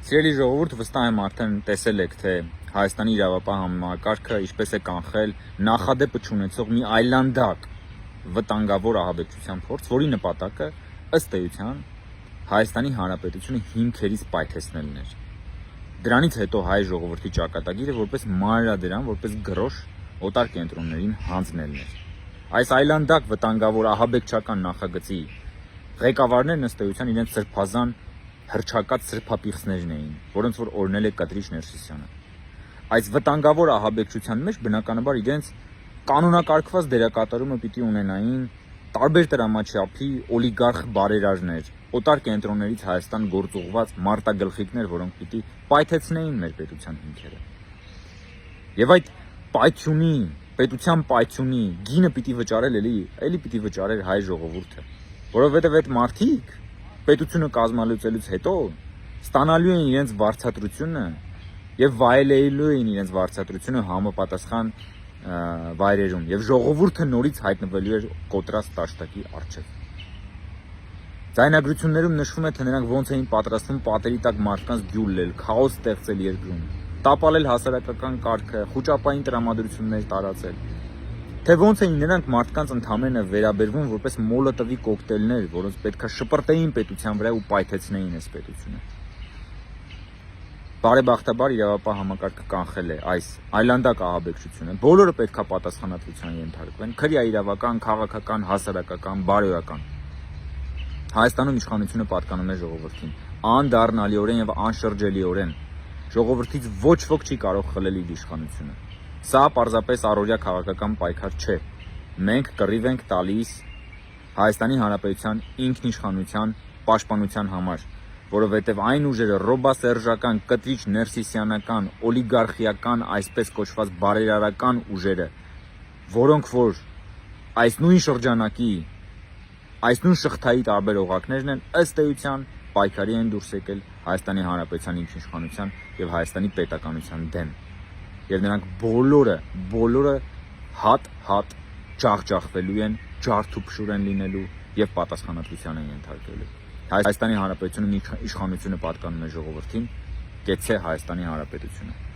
Սիրելի ժողովուրդ, վստահ եմ արդեն տեսել եք, թե Հայաստանի իրավապահ համակարգը ինչպես է կանխել նախադեպը չունեցող մի այլանդակ վտանգավոր ահաբեկչության փորձ, որի նպատակը ըստ էության Հայաստանի Հանրապետությունը հիմքերից պայթեցնելն էր։ Դրանից հետո հայ ժողովրդի ճակատագիրը որպես մանրադրամ, որպես գրոշ օտար կենտրոններին հանձնելն էր։ Այս այլանդակ վտանգավոր ահաբեկչական նախագծի ղեկավարներն ըստ էության իրենց սրբազան հրճակած սրբապիղծներն էին, որոնց որ օրհնել է Կտրիչ Ներսիսյանը։ Այս վտանգավոր ահաբեկչության մեջ բնականաբար իրենց կանոնակարգված դերակատարումը պիտի ունենային տարբեր տրամաչափի օլիգարխ բարերարներ, օտար կենտրոններից Հայաստան գործուղված մարտագլխիկներ, որոնք պիտի պայթեցնեին մեր պետության հիմքերը։ Եվ այդ պայթյունի, պետության պայթյունի գինը պիտի վճարել էլի պիտի վճարեր հայ ժողովուրդը, որովհետև այդ մարդիկ պետությունը կազմալուծելուց հետո ստանալու են իրենց վարձատրությունը եւ վայելելու են իրենց վարձատրությունը համապատասխան վայրերում եւ ժողովուրդը նորից հայտնվելու էր կոտրած տաշտակի առջեւ։ Ձայնագրություններում նշվում է, թե նրանք ոնց էին պատրաստվում պատերի տակ մարդկանց գյուլել, քաոս ստեղծել երկրում, տապալել հասարակական կարգը, խուճապային տրամադրություններ տարածել, թե ոնց էին նրանք մարդկանց ընդամենը վերաբերվում որպես մոլոտովի կոկտեյլներ, որոնց պետքա շպրտեին պետության վրա ու պայթեցնեին այս պետությունը։ Բարեբախտաբար իրավապահ համակարգը կանխել է այս այլանդակ ահաբեկչությունը։ Բոլորը պետքա պատասխանատվության ենթարկվեն, քրեաիրավական, քաղաքական, հասարակական, բարոյական։ Հայաստանում իշխանությունը պատկանում է ժողովրդին, անդառնալիորեն եւ անշրջելիորեն։ Ժողովրդից ոչ ոք չի կարող խլել իր իշխանությունը։ Սա պարզապես առօրյա քաղաքական պայքար չէ։ Մենք կռիվ ենք տալիս Հայաստանի Հանրապետության ինքնիշխանության պաշտպանության համար, որովհետև այն ուժերը ռոբասերժական, կտրիչ ներսիսյանական, օլիգարխիական, այսպես կոչված բարերարական ուժերը, որոնք որ այս նույն շրջանակի, այս նույն շղթայի տարբեր օղակներն են, ըստ էության պայքարի են դուրս եկել Հայաստանի Հանրապետության ինքնիշխանության եւ Հայաստանի պետականության դեմ։ Եվ նրանք բոլորը հատ ջախջախվելու են, ջարդուփշուր են լինելու եւ պատասխանատվության են ենթարկվելու։ Հայաստանի Հանրապետությունում իշխանությունը պատկանում է ժողովրդին, կեցցե Հայաստանի Հանրապետությունը։